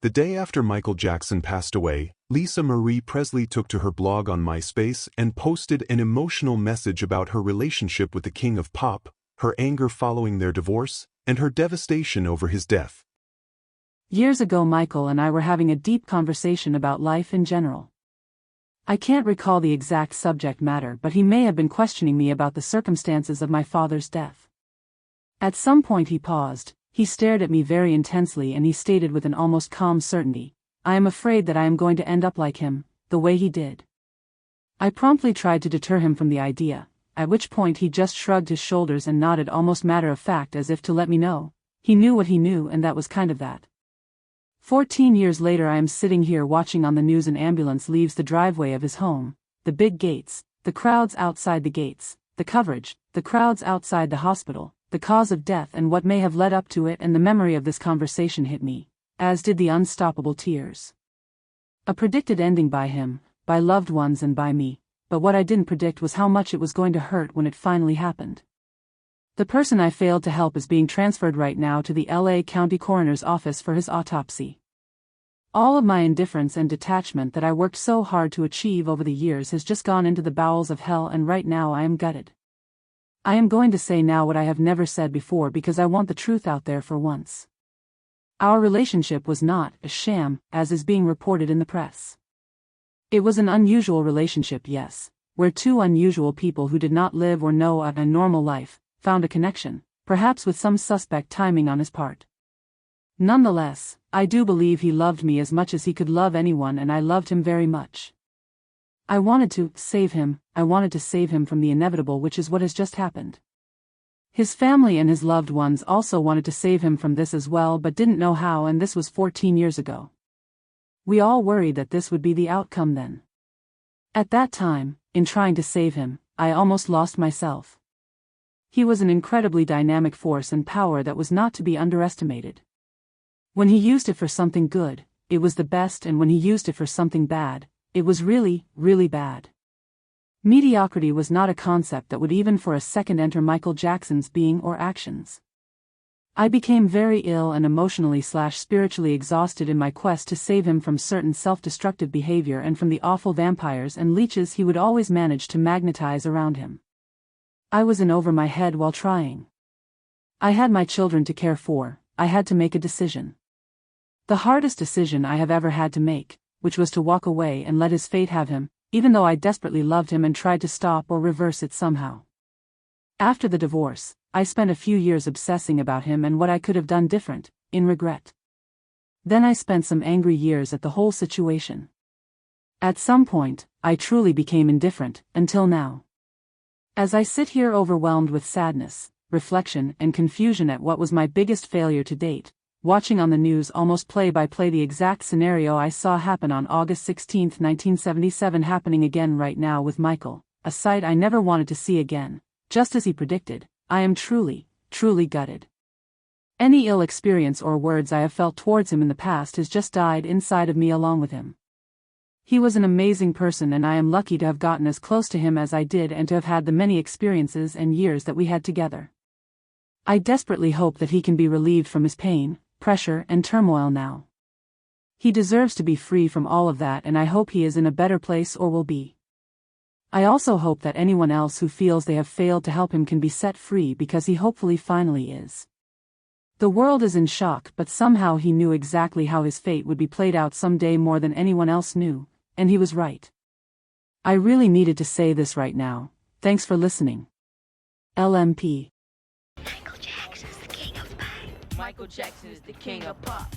The day after Michael Jackson passed away, Lisa Marie Presley took to her blog on MySpace and posted an emotional message about her relationship with the king of pop, her anger following their divorce, and her devastation over his death. Years ago, Michael and I were having a deep conversation about life in general. I can't recall the exact subject matter, but he may have been questioning me about the circumstances of my father's death. At some point he paused, he stared at me very intensely, and he stated with an almost calm certainty, "I am afraid that I am going to end up like him, the way he did." I promptly tried to deter him from the idea, at which point he just shrugged his shoulders and nodded almost matter of fact as if to let me know. He knew what he knew, and that was kind of that. 14 years later, I am sitting here watching on the news an ambulance leaves the driveway of his home, the big gates, the crowds outside the gates, the coverage, the crowds outside the hospital, the cause of death and what may have led up to it, and the memory of this conversation hit me, as did the unstoppable tears. A predicted ending by him, by loved ones and by me, but what I didn't predict was how much it was going to hurt when it finally happened. The person I failed to help is being transferred right now to the LA County Coroner's office for his autopsy. All of my indifference and detachment that I worked so hard to achieve over the years has just gone into the bowels of hell, and right now I am gutted. I am going to say now what I have never said before because I want the truth out there for once. Our relationship was not a sham, as is being reported in the press. It was an unusual relationship, yes, where two unusual people who did not live or know a normal life found a connection, perhaps with some suspect timing on his part. Nonetheless, I do believe he loved me as much as he could love anyone, and I loved him very much. I wanted to save him. I wanted to save him from the inevitable, which is what has just happened. His family and his loved ones also wanted to save him from this as well, but didn't know how, and this was 14 years ago. We all worried that this would be the outcome then. At that time, in trying to save him, I almost lost myself. He was an incredibly dynamic force and power that was not to be underestimated. When he used it for something good, it was the best, and when he used it for something bad, it was really, really bad. Mediocrity was not a concept that would even for a second enter Michael Jackson's being or actions. I became very ill and emotionally/spiritually exhausted in my quest to save him from certain self-destructive behavior and from the awful vampires and leeches he would always manage to magnetize around him. I was in over my head while trying. I had my children to care for. I had to make a decision. The hardest decision I have ever had to make, which was to walk away and let his fate have him, even though I desperately loved him and tried to stop or reverse it somehow. After the divorce, I spent a few years obsessing about him and what I could have done different, in regret. Then I spent some angry years at the whole situation. At some point, I truly became indifferent, until now. As I sit here overwhelmed with sadness, reflection, and confusion at what was my biggest failure to date, watching on the news almost play-by-play the exact scenario I saw happen on August 16, 1977 happening again right now with Michael, a sight I never wanted to see again, just as he predicted, I am truly, truly gutted. Any ill experience or words I have felt towards him in the past has just died inside of me along with him. He was an amazing person, and I am lucky to have gotten as close to him as I did and to have had the many experiences and years that we had together. I desperately hope that he can be relieved from his pain, pressure, and turmoil now. He deserves to be free from all of that, and I hope he is in a better place or will be. I also hope that anyone else who feels they have failed to help him can be set free, because he hopefully finally is. The world is in shock, but somehow he knew exactly how his fate would be played out someday more than anyone else knew, and he was right. I really needed to say this right now. Thanks for listening. LMP. Michael Jackson is the king of pop.